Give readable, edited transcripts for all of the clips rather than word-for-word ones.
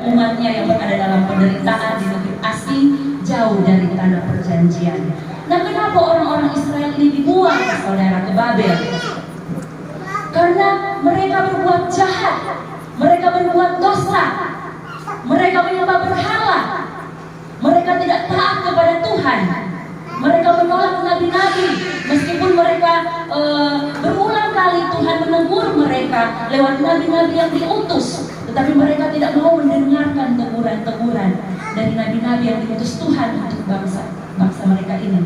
umatnya yang berada dalam penderitaan di negeri asing, jauh dari tanah perjanjian. Nah, kenapa orang-orang Israel ini dibuang, saudara, ke Babel? Karena mereka berbuat jahat, mereka berbuat dosa, mereka menyembah berhala, mereka tidak taat kepada Tuhan, mereka menolak nabi-nabi. Meskipun mereka berulang kali Tuhan menegur mereka lewat nabi-nabi yang diutus, tetapi mereka tidak mau mendengarkan teguran-teguran dari nabi-nabi yang diutus Tuhan untuk bangsa mereka ini.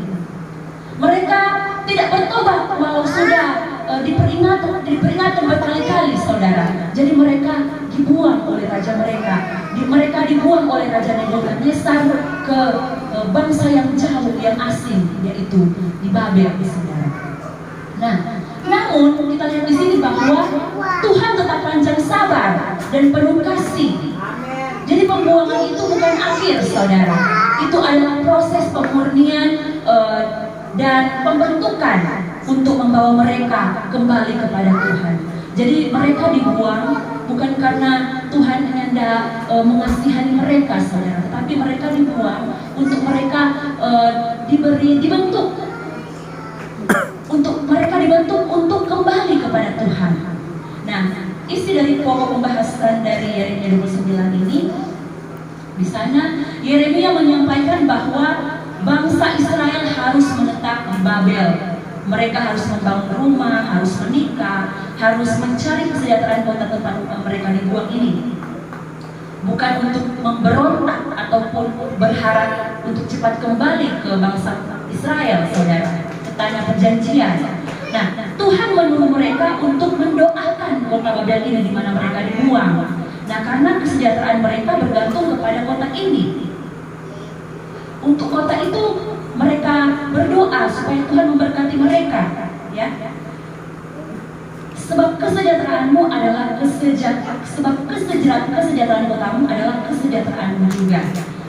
Mereka tidak bertobat walau sudah diperingatkan berkali-kali, saudara. Jadi mereka dibuang oleh raja mereka. Mereka dibuang oleh Raja Nebukadnezar ke bangsa yang jauh, yang asing, yaitu di Babel, saudara. Nah, namun kita lihat di sini bahwa Tuhan tetap panjang sabar dan penuh kasih. Jadi pembuangan itu bukan akhir, saudara. Itu adalah proses pemurnian dan pembentukan untuk membawa mereka kembali kepada Tuhan. Jadi mereka dibuang bukan karena Tuhan hendak mengasihani mereka, saudara, tetapi mereka dibuang untuk mereka dibentuk, untuk mereka dibentuk untuk kembali kepada Tuhan. Nah, isi dari pokok pembahasan dari Yeremia 29 ini, di sana Yeremia menyampaikan bahwa bangsa Israel harus menetap di Babel. Mereka harus membangun rumah, harus menikah, harus mencari kesejahteraan kota tempat mereka dibuang ini. Bukan untuk memberontak ataupun berharap untuk cepat kembali ke bangsa Israel, saudara, ke tanah perjanjian. Nah, Tuhan menyuruh mereka untuk mendoakan kota Babel ini di mana mereka dibuang. Nah, karena kesejahteraan mereka bergantung kepada kota ini. Untuk kota itu mereka berdoa supaya Tuhan memberkati mereka, ya. Sebab kesejahteraanmu adalah kesejahteraan kotamu adalah kesejahteraanmu juga.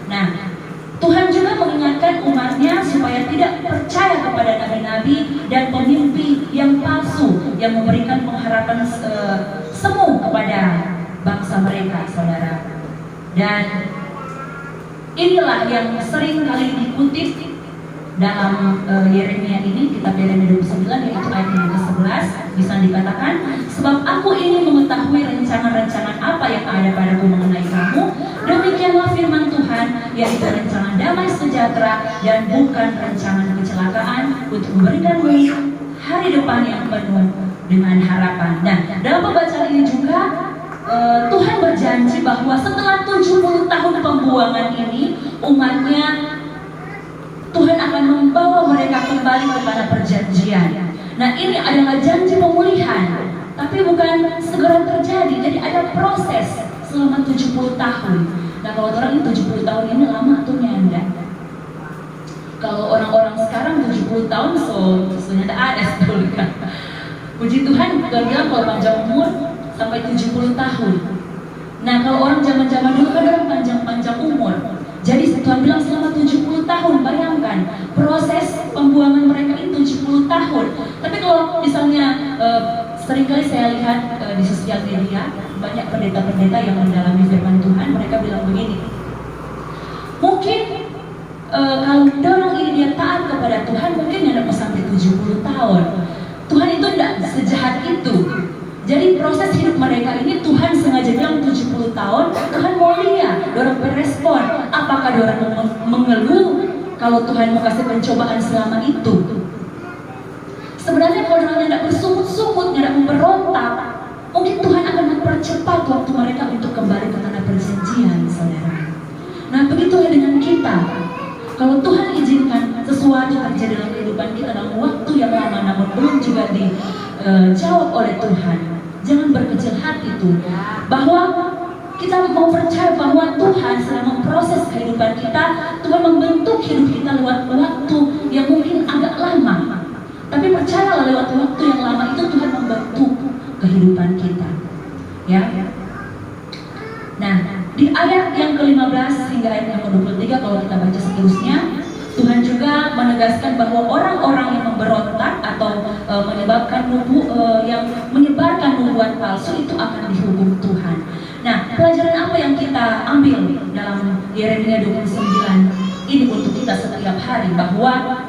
Nah, Tuhan juga mengingatkan umatnya supaya tidak percaya kepada nabi-nabi dan pemimpi yang palsu yang memberikan pengharapan semu kepada bangsa mereka, saudara. Dan inilah yang sering kali dikutip dalam Yeremia ini, kitab Yeremia 29, yaitu ayat yang ke-11. Bisa dikatakan, sebab aku ini mengetahui rencana-rencana apa yang ada padaku mengenai kamu, demikianlah firman Tuhan, yaitu rencana damai sejahtera dan bukan rencana kecelakaan, untuk memberikanmu hari depan yang penuh dengan harapan. Dan dalam pembacaan ini juga Tuhan berjanji bahwa setelah 70 tahun pembuangan ini, umatnya, Tuhan akan membawa mereka kembali ke tanah perjanjian. Nah, ini adalah janji pemulihan, tapi bukan segera terjadi. Jadi ada proses selama 70 tahun. Nah, kalau orang 70 tahun ini lama atau enggak? Kalau orang-orang sekarang 70 tahun ternyata ada sebetulnya. Puji Tuhan, Tuhan bilang kalau panjang umur sampai 70 tahun. Nah, kalau orang zaman-zaman dulu kan orang panjang-panjang umur. Jadi Tuhan bilang selama 70 tahun, bayangkan proses pembuangan mereka itu 70 tahun. Tapi kalau misalnya seringkali saya lihat di sosial media, banyak pendeta-pendeta yang mendalami firman Tuhan, mereka bilang begini, mungkin kalau orang ini dia taat kepada Tuhan, mungkin tidak sampai 70 tahun. Tuhan itu tidak sejahat itu. Jadi proses hidup mereka ini Tuhan sengaja bilang 70 tahun, Tuhan mau lihat orang berespon. Apakah orang mengeluh kalau Tuhan mau kasih pencobaan selama itu? Sebenarnya kalau orang tidak bersungut-sungut, tidak memberontak, mungkin Tuhan akan mempercepat waktu mereka untuk kembali ke tanah perjanjian, saudara. Nah, begitulah dengan kita. Kalau Tuhan izinkan sesuatu terjadi dalam kehidupan kita dalam waktu yang lama, namun belum juga dijawab oleh Tuhan, jangan berkecil hati itu, bahwa kita mau percaya bahwa Tuhan selama proses kehidupan kita, Tuhan membentuk hidup kita lewat waktu yang mungkin agak lama. Tapi percayalah, lewat waktu yang lama itu Tuhan membentuk kehidupan kita, ya. Nah, di ayat yang ke-15 hingga ayat yang ke-23, kalau kita baca seterusnya, Tuhan juga menegaskan bahwa orang-orang yang memberontak atau menyebarkan nubuat palsu itu akan dihukum Tuhan. Nah, pelajaran apa yang kita ambil dalam Yeremia 29? Ini untuk kita setiap hari, bahwa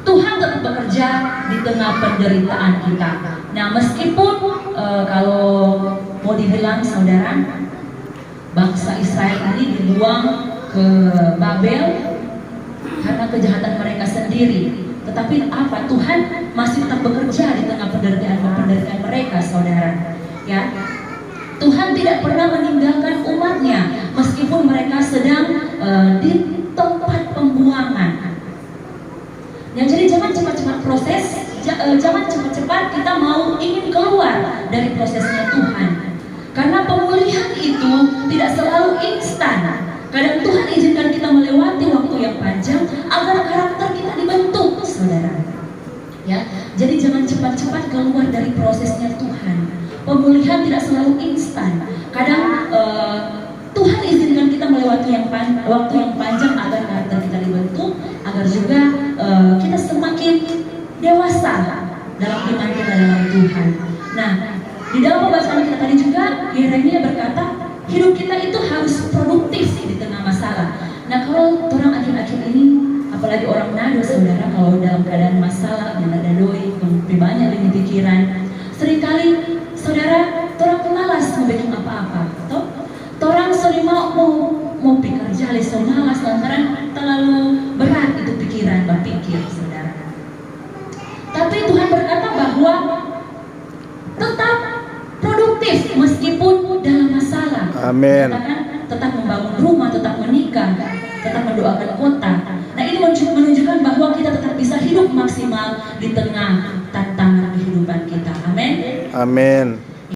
Tuhan tetap bekerja di tengah penderitaan kita. Nah, meskipun kalau mau dibilang saudara, bangsa Israel ini dibuang ke Babel karena kejahatan mereka sendiri. Tetapi apa? Tuhan masih tetap bekerja di tengah penderitaan mereka, saudara. Ya, Tuhan tidak pernah meninggalkan umatnya meskipun mereka sedang di tempat pembuangan. Ya, jadi jangan cepat-cepat proses, jangan cepat-cepat kita mau ingin keluar dari prosesnya Tuhan. Karena pemulihan itu tidak selalu instan. Kadang Tuhan izinkan kita melewati waktu yang panjang agar karakter kita dibentuk, saudara. Ya, jadi jangan cepat-cepat keluar dari prosesnya Tuhan. Pemulihan tidak selalu instan. Kadang Tuhan izinkan kita melewati waktu yang panjang agar karakter kita dibentuk, agar juga kita semakin dewasa dalam iman kita dalam Tuhan. Nah, di dalam pembahasan kita tadi juga Yeremia berkata, hidup kita itu harus produktif di tengah masalah. Nah, kalau orang akhir-akhir ini, apalagi orang nado, saudara, kalau dalam keadaan masalah, ada doi, banyak ini pikiran, seringkali saudara, orang malas membuat apa-apa, toh? Orang sering mau bekerja, so malas lantaran terlalu berat itu pikiran berpikir, saudara. Tapi Tuhan berkata bahwa tetap produktif meskipun dalam masalah. Amin. Tetap membangun rumah, tetap menikah, tetap mendoakan kota. Nah, ini menunjukkan bahwa kita tetap bisa hidup maksimal di tengah tantangan kehidupan kita. Amin. Amin.